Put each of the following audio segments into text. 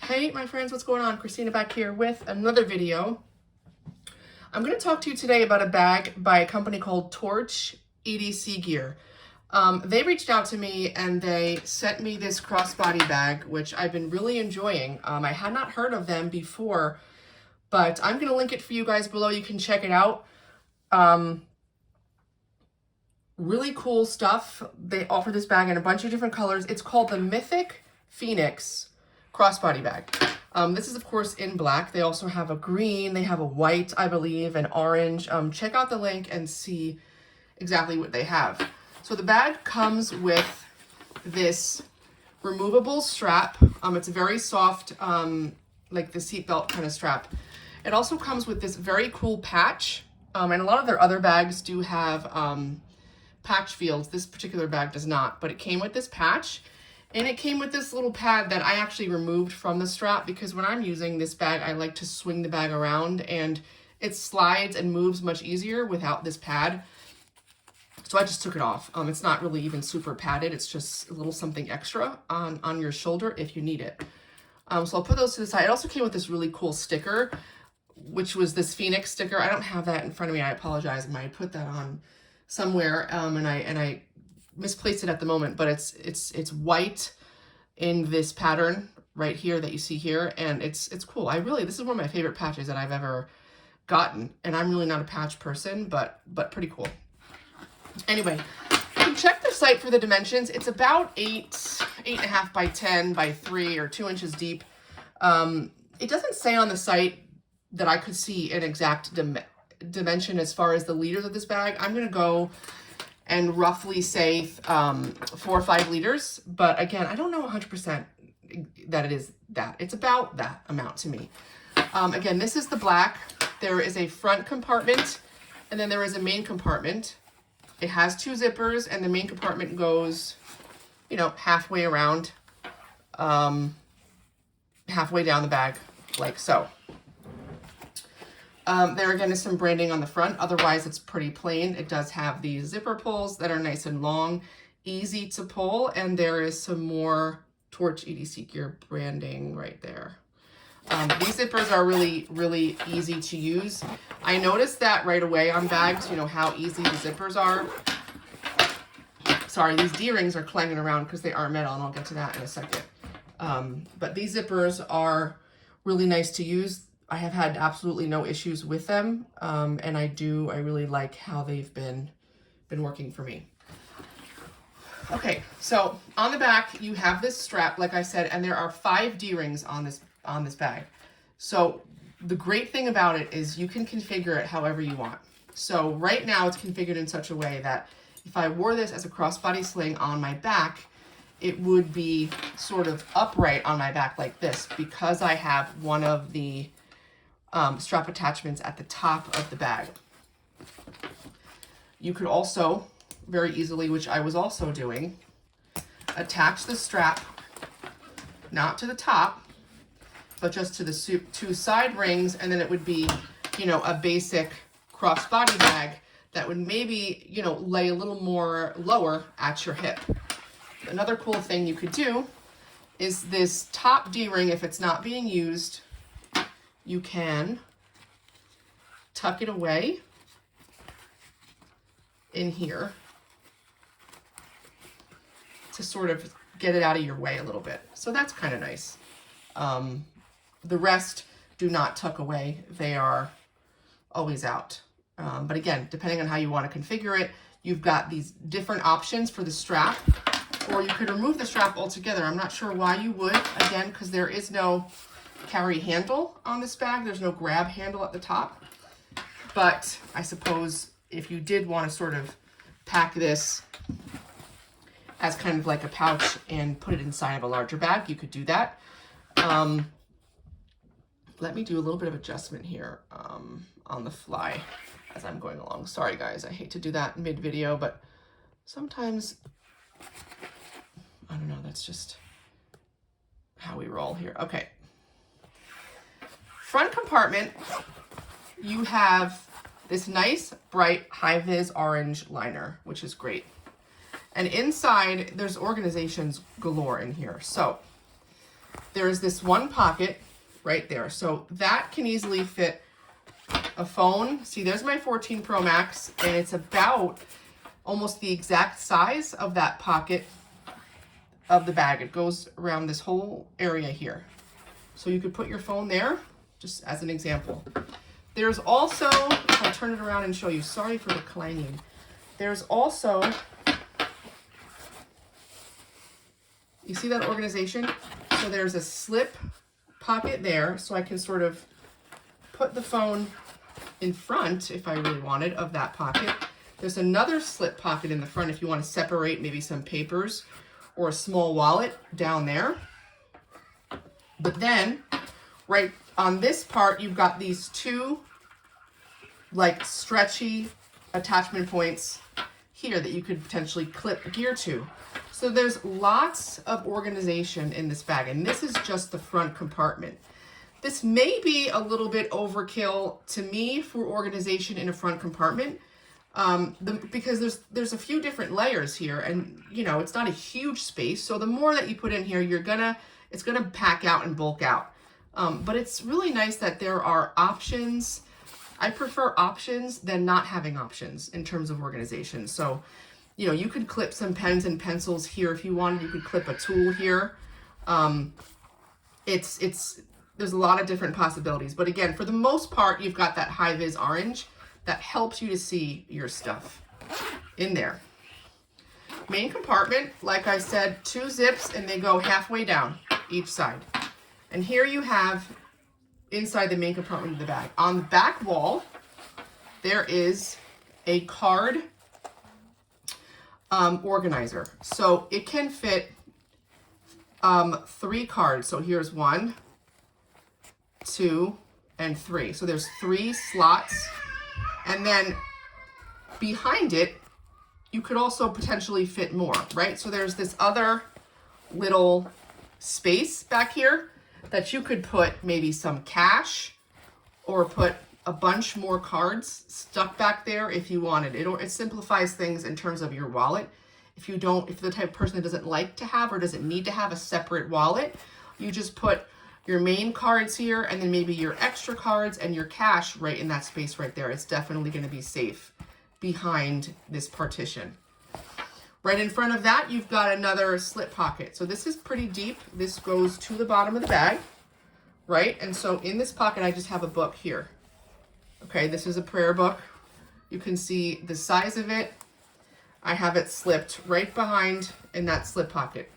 Hey my friends, what's going on? Christina back here with another video. I'm going to talk to you today about a bag by a company called Torch EDC Gear. They reached out to me and they sent me this crossbody bag, which I've been really enjoying. I had not heard of them before, but I'm going to link it for you guys below. You can check it out. Really cool stuff. They offer this bag in a bunch of different colors. It's called the Mythic Phoenix crossbody bag. This is of course in black. They also have a green, they have a white, I believe, an orange. Check out the link and see exactly what they have. So the bag comes with this removable strap. It's a very soft, like the seatbelt kind of strap. It also comes with this very cool patch. And a lot of their other bags do have patch fields. This particular bag does not, but it came with this patch. And it came with this little pad that I actually removed from the strap because when I'm using this bag, I like to swing the bag around and it slides and moves much easier without this pad. So I just took it off. It's not really even super padded. It's just a little something extra on your shoulder if you need it. So I'll put those to the side. It also came with this really cool sticker, which was this Phoenix sticker. I don't have that in front of me. I apologize. I might put that on somewhere and I misplaced it at the moment, but it's white in this pattern right here that you see here, and it's cool. This is one of my favorite patches that I've ever gotten, and I'm really not a patch person, but pretty cool. Anyway, you can check the site for the dimensions. It's about 8.5 by 10 by 3 or 2 inches deep. It doesn't say on the site that I could see an exact dimension as far as the liters of this bag. I'm gonna go and roughly say 4 or 5 liters. But again, I don't know 100% that it is that. It's about that amount to me. Again, this is the black. There is a front compartment and then there is a main compartment. It has 2 zippers and the main compartment goes, you know, halfway around, halfway down the bag, like so. There again is some branding on the front. Otherwise, it's pretty plain. It does have these zipper pulls that are nice and long, easy to pull, and there is some more Torch EDC Gear branding right there. These zippers are really, really easy to use. I noticed that right away on bags, you know, how easy the zippers are. Sorry, these D-rings are clanging around because they are metal, and I'll get to that in a second. But these zippers are really nice to use. I have had absolutely no issues with them, and I really like how they've been working for me. Okay, so on the back you have this strap, like I said, and there are 5 D-rings on this bag. So the great thing about it is you can configure it however you want. So right now it's configured in such a way that if I wore this as a crossbody sling on my back, it would be sort of upright on my back like this because I have one of the strap attachments at the top of the bag. You could also very easily, which I was also doing, attach the strap not to the top, but just to the 2 side rings, and then it would be, you know, a basic crossbody bag that would maybe, you know, lay a little more lower at your hip. Another cool thing you could do is this top D-ring, if it's not being used, you can tuck it away in here to sort of get it out of your way a little bit. So that's kind of nice. The rest do not tuck away. They are always out. But again, depending on how you want to configure it, you've got these different options for the strap, or you could remove the strap altogether. I'm not sure why you would, again, because there is no carry handle on this bag. There's no grab handle at the top. But I suppose if you did want to sort of pack this as kind of like a pouch and put it inside of a larger bag, you could do that. Let me do a little bit of adjustment here on the fly as I'm going along. Sorry guys, I hate to do that mid-video, but sometimes, I don't know, that's just how we roll here. Okay. Front compartment, you have this nice bright high-vis orange liner, which is great. And inside, there's organizations galore in here. So there's this one pocket right there. So that can easily fit a phone. See, there's my 14 Pro Max, and it's about almost the exact size of that pocket of the bag. It goes around this whole area here. So you could put your phone there, just as an example. There's also, I'll turn it around and show you. Sorry for the clanging. There's also, you see that organization? So there's a slip pocket there, so I can sort of put the phone in front, if I really wanted, of that pocket. There's another slip pocket in the front if you want to separate maybe some papers or a small wallet down there. But then, right on this part, you've got these two like stretchy attachment points here that you could potentially clip gear to. So there's lots of organization in this bag, and this is just the front compartment. This may be a little bit overkill to me for organization in a front compartment, because there's a few different layers here, and you know, it's not a huge space. So the more that you put in here, it's gonna pack out and bulk out. But it's really nice that there are options. I prefer options than not having options in terms of organization. So, you know, you could clip some pens and pencils here if you wanted. You could clip a tool here. There's a lot of different possibilities. But again, for the most part, you've got that high-vis orange that helps you to see your stuff in there. Main compartment, like I said, 2 zips, and they go halfway down each side. And here you have inside the main compartment of the bag. On the back wall, there is a card organizer. So it can fit 3 cards. So here's 1, 2, and 3. So there's 3 slots. And then behind it, you could also potentially fit more, right? So there's this other little space back here that you could put maybe some cash or put a bunch more cards stuck back there if you wanted. It simplifies things in terms of your wallet. If you're the type of person that doesn't like to have or doesn't need to have a separate wallet, you just put your main cards here and then maybe your extra cards and your cash right in that space right there. It's definitely going to be safe behind this partition. Right in front of that, you've got another slip pocket. So this is pretty deep. This goes to the bottom of the bag, right? And so in this pocket, I just have a book here. Okay, this is a prayer book. You can see the size of it. I have it slipped right behind in that slip pocket.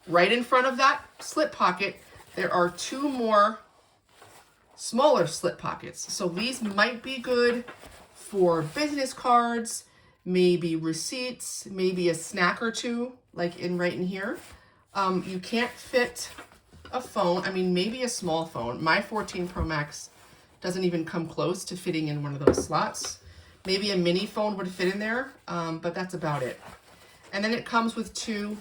Right in front of that slip pocket, there are 2 more smaller slip pockets. So these might be good for business cards, maybe receipts, maybe a snack or 2, like right in here. You can't fit a phone. I mean, maybe a small phone. My 14 Pro Max doesn't even come close to fitting in one of those slots. Maybe a mini phone would fit in there, but that's about it. And then it comes with 2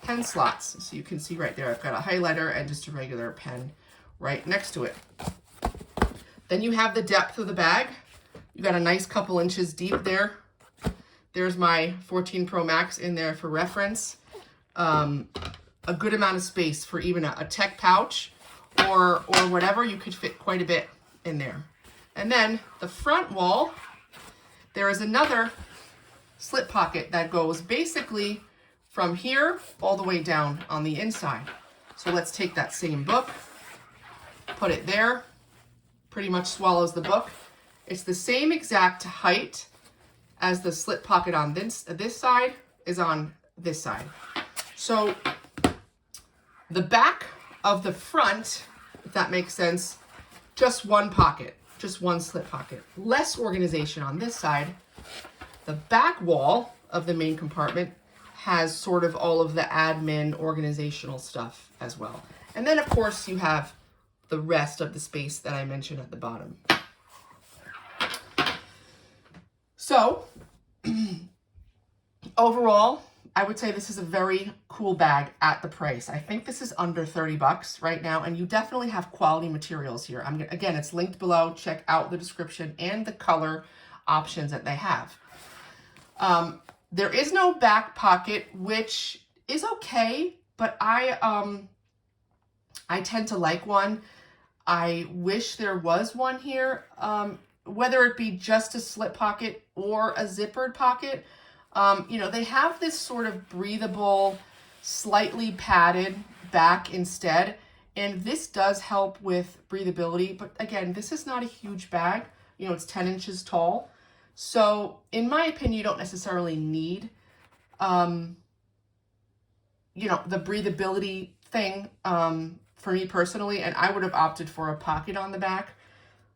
pen slots. So you can see right there, I've got a highlighter and just a regular pen right next to it. Then you have the depth of the bag. You got a nice couple inches deep there. There's my 14 Pro Max in there for reference. A good amount of space for even a tech pouch or whatever. You could fit quite a bit in there. And then the front wall, there is another slip pocket that goes basically from here all the way down on the inside. So let's take that same book, put it there, pretty much swallows the book. It's the same exact height as the slip pocket on this side is on this side. So the back of the front, if that makes sense, just one pocket, just one slip pocket. Less organization on this side. The back wall of the main compartment has sort of all of the admin organizational stuff as well. And then of course you have the rest of the space that I mentioned at the bottom. So overall, I would say this is a very cool bag at the price. I think this is under 30 bucks right now, and you definitely have quality materials here. Again, it's linked below. Check out the description and the color options that they have. There is no back pocket, which is okay, but I I tend to like one. I wish there was one here, whether it be just a slip pocket or a zippered pocket. You know, they have this sort of breathable, slightly padded back instead. And this does help with breathability. But again, this is not a huge bag. You know, it's 10 inches tall. So in my opinion, you don't necessarily need, you know, the breathability thing for me personally. And I would have opted for a pocket on the back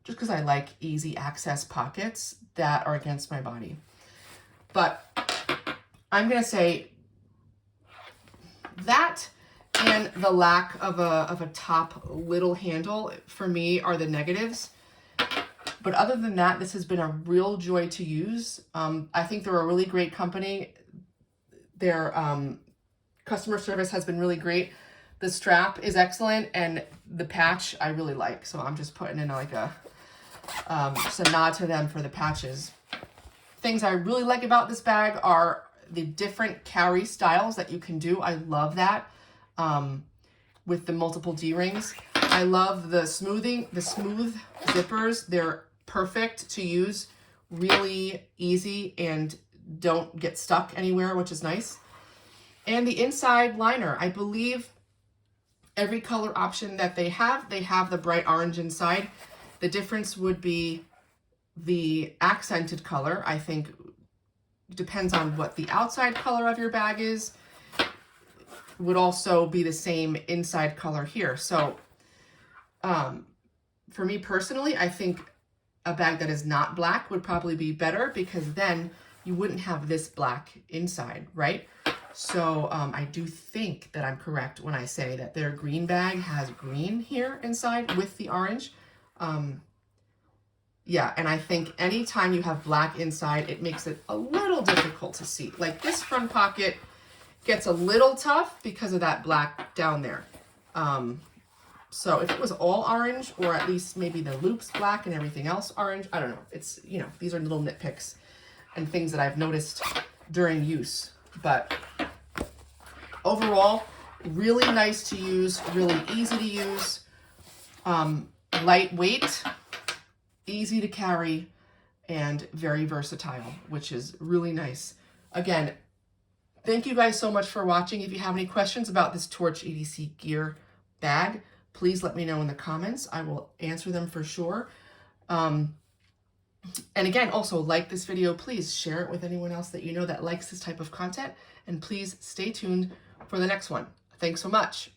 just because I like easy access pockets that are against my body. But I'm going to say that and the lack of a top little handle for me are the negatives. But other than that, this has been a real joy to use. I think they're a really great company. Their customer service has been really great. The strap is excellent, and the patch I really like. So I'm just putting in like just a nod to them for the patches. Things I really like about this bag are the different carry styles that you can do. I love that with the multiple D-rings. I love the smooth zippers. They're perfect to use, really easy, and don't get stuck anywhere, which is nice. And the inside liner, I believe every color option that they have the bright orange inside. The difference would be the accented color. I think depends on what the outside color of your bag is. Would also be the same inside color here. So for me personally, I think a bag that is not black would probably be better, because then you wouldn't have this black inside, right? So I do think that I'm correct when I say that their green bag has green here inside with the orange. Yeah, and I think anytime you have black inside, it makes it a little difficult to see. Like this front pocket gets a little tough because of that black down there. So if it was all orange, or at least maybe the loops black and everything else orange, I don't know. It's, you know, these are little nitpicks and things that I've noticed during use. But overall, really nice to use, really easy to use, lightweight, easy to carry, and very versatile, which is really nice. Again, thank you guys so much for watching. If you have any questions about this Torch EDC gear bag, please let me know in the comments. I will answer them for sure. And again, also like this video, please share it with anyone else that you know that likes this type of content, and please stay tuned for the next one. Thanks so much.